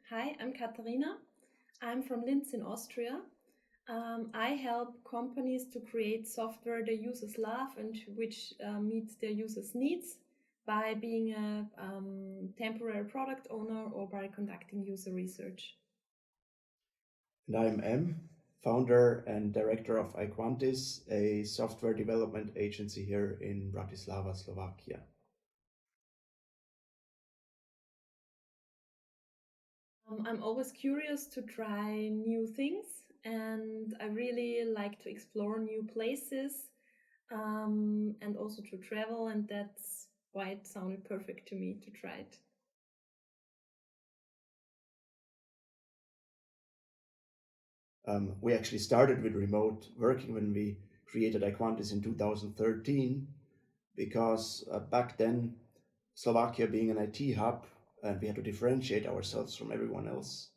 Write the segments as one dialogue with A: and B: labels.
A: Hi, I'm Katharina. I'm from Linz in Austria. I help companies to create software their users love and which meets their users' needs by being a temporary product owner or by conducting user research.
B: And I'm M, founder and director of iQuantis, a software development agency here in Bratislava, Slovakia.
A: I'm always curious to try new things and I really like to explore new places and also to travel, and that's why it sounded perfect to me to try it.
B: We actually started with remote working when we created iQuantis in 2013 because back then, Slovakia being an IT hub, and we had to differentiate ourselves from everyone else.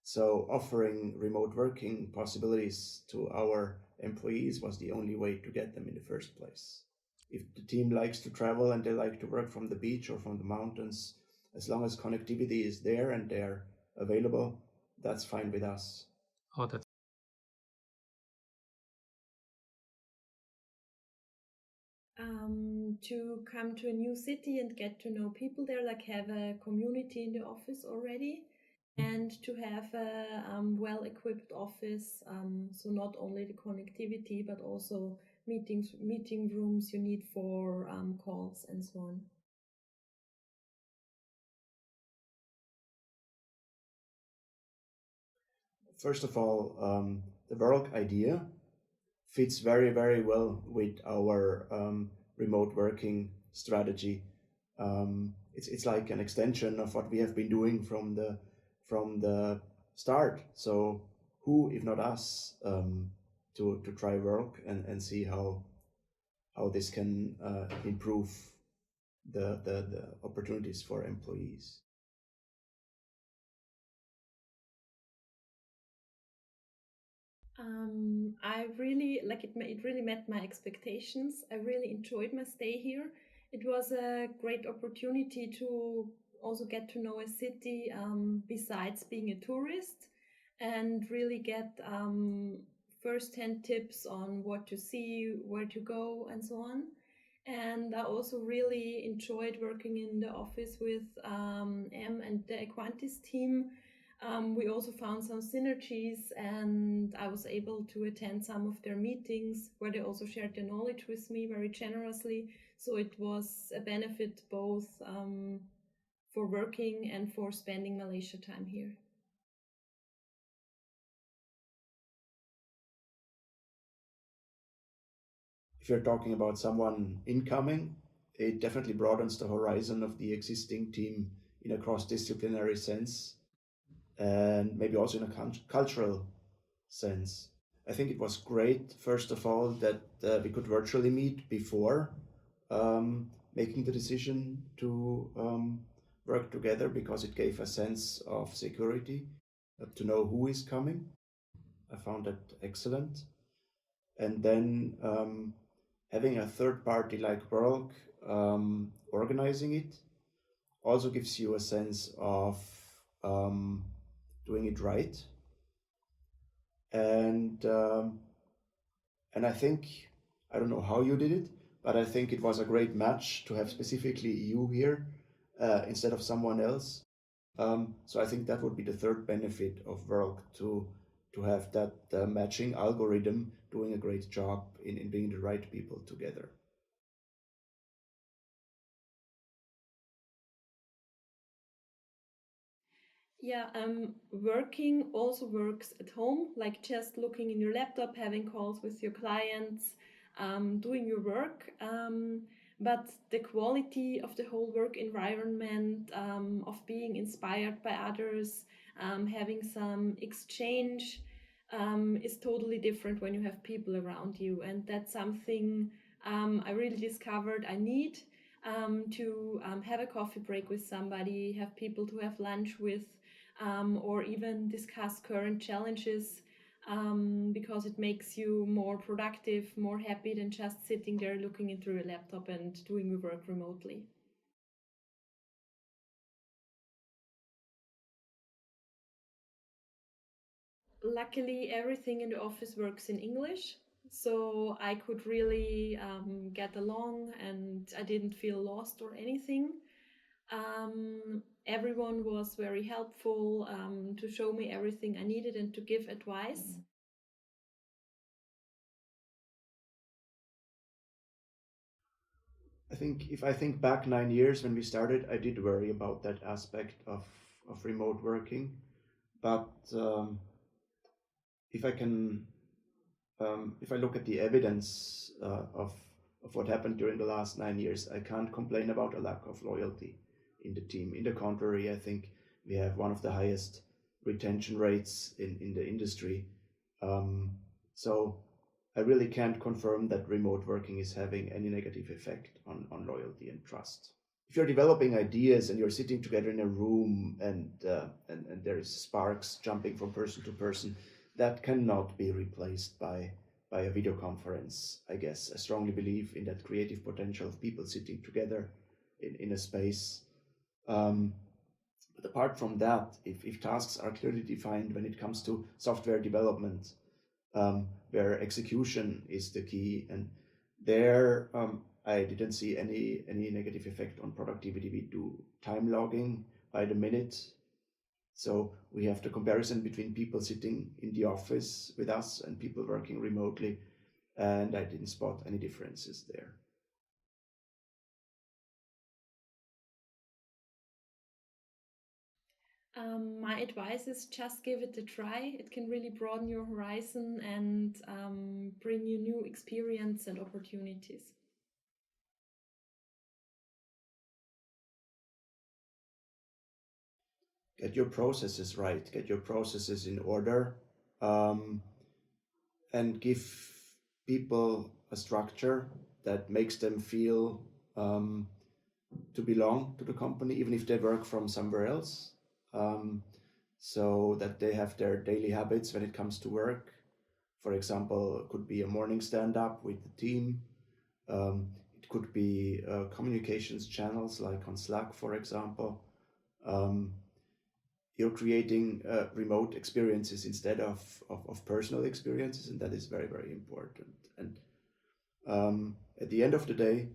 B: So offering remote working possibilities to our employees was the only way to get them in the first place. If the team likes to travel and they like to work from the beach or from the mountains, as long as connectivity is there and they're available, that's fine with us.
C: Oh, that's
A: To come to a new city and get to know people there, like have a community in the office already, and to have a well-equipped office. So not only the connectivity, but also meeting rooms you need for calls and so on.
B: First of all, the work idea fits very, very well with our remote working strategy. It's like an extension of what we have been doing from the start. So who, if not us, to try work and see how this can improve the opportunities for employees.
A: I really like it. It really met my expectations. I really enjoyed my stay here. It was a great opportunity to also get to know a city besides being a tourist, and really get first-hand tips on what to see, where to go, and so on. And I also really enjoyed working in the office with M and the Equantis team. We also found some synergies, and I was able to attend some of their meetings where they also shared their knowledge with me very generously. So it was a benefit both for working and for spending my leisure time here.
B: If you're talking about someone incoming, it definitely broadens the horizon of the existing team in a cross-disciplinary sense, and maybe also in a cultural sense. I think it was great, first of all, that we could virtually meet before making the decision to work together, because it gave a sense of security to know who is coming. I found that excellent. And then having a third party like Work organizing it also gives you a sense of um, doing it right. And I think, I don't know how you did it, but I think it was a great match to have specifically you here instead of someone else. So I think that would be the third benefit of Work, to have that matching algorithm doing a great job in bringing the right people together.
A: Yeah, working also works at home, like just looking in your laptop, having calls with your clients, doing your work. But the quality of the whole work environment, of being inspired by others, having some exchange, is totally different when you have people around you. And that's something I really discovered I need to have a coffee break with somebody, have people to have lunch with, or even discuss current challenges, because it makes you more productive, more happy than just sitting there looking into your laptop and doing your work remotely. Luckily, everything in the office works in English, so I could really get along and I didn't feel lost or anything. Everyone was very helpful to show me everything I needed and to give advice.
B: I think if I think back 9 years when we started, I did worry about that aspect of remote working. But if I can, if I look at the evidence of what happened during the last 9 years, I can't complain about a lack of loyalty in the team. In the contrary, I think we have one of the highest retention rates in the industry. Um, so I really can't confirm that remote working is having any negative effect on loyalty and trust. If you're developing ideas and you're sitting together in a room and there is sparks jumping from person to person, that cannot be replaced by a video conference. I guess I strongly believe in that creative potential of people sitting together in a space. Um, but apart from that, if tasks are clearly defined when it comes to software development, where execution is the key. And there, I didn't see any negative effect on productivity. We do time logging by the minute, so we have the comparison between people sitting in the office with us and people working remotely, and I didn't spot any differences there.
A: My advice is just give it a try. It can really broaden your horizon and bring you new experience and opportunities.
B: Get your processes right, get your processes in order, um, and give people a structure that makes them feel um, to belong to the company, even if they work from somewhere else, um, so that they have their daily habits when it comes to work. For example, it could be a morning stand up with the team. It could be communications channels like on Slack, for example. Um, you're creating remote experiences instead of personal experiences, and that is very, very important. And at the end of the day,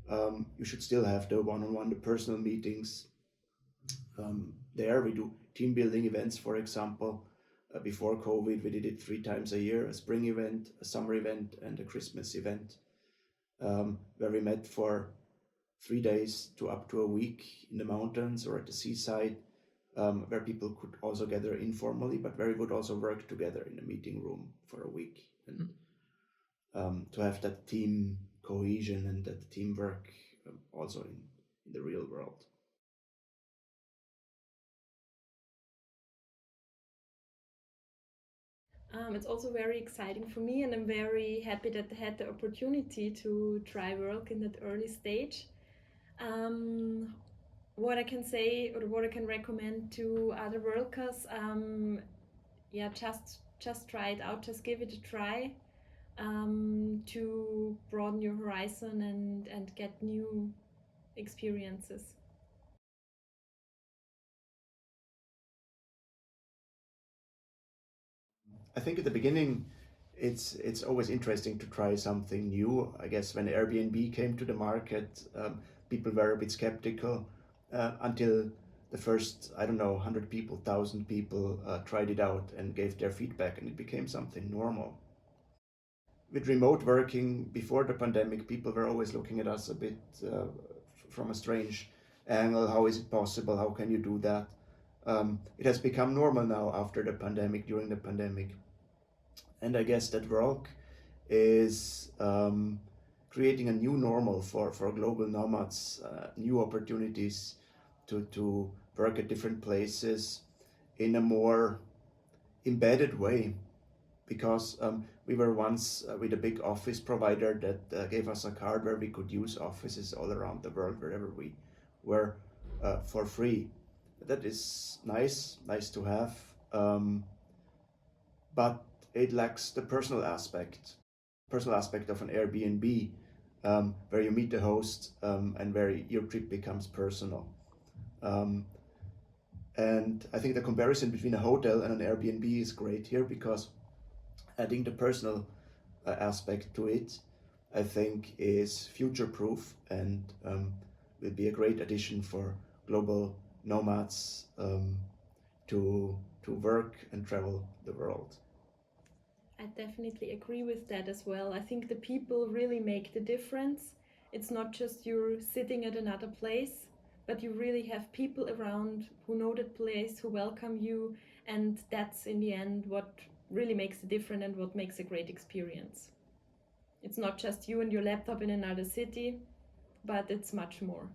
B: you should still have the one-on-one, the personal meetings. There we do team building events, for example. Before COVID, we did it 3 times a year: a spring event, a summer event, and a Christmas event, where we met for 3 days to up to a week in the mountains or at the seaside, where people could also gather informally, but where we would also work together in a meeting room for a week, and to have that team cohesion and that teamwork also in the real world.
A: It's also very exciting for me, and I'm very happy that I had the opportunity to try work in that early stage. Um, what I can say or what I can recommend to other workers, yeah, just try it out, just give it a try to broaden your horizon and get new experiences.
B: I think at the beginning, it's always interesting to try something new. I guess when Airbnb came to the market, people were a bit skeptical until the first, I don't know, 100 people, 1,000 people tried it out and gave their feedback, and it became something normal. With remote working before the pandemic, people were always looking at us a bit from a strange angle. How is it possible? How can you do that? It has become normal now after the pandemic, during the pandemic. And I guess that work is creating a new normal for global nomads, new opportunities to work at different places in a more embedded way, because we were once with a big office provider that gave us a card where we could use offices all around the world wherever we were for free. That is nice to have, but it lacks the personal aspect of an Airbnb, where you meet the host, and where your trip becomes personal. Um, And I think the comparison between a hotel and an Airbnb is great here, because adding the personal aspect to it, I think, is future proof, and will be a great addition for global nomads to work and travel the world.
A: I definitely agree with that as well. I think the people really make the difference. It's not just you're sitting at another place, but you really have people around who know that place, who welcome you, and that's in the end what really makes the difference and what makes a great experience. It's not just you and your laptop in another city, but it's much more.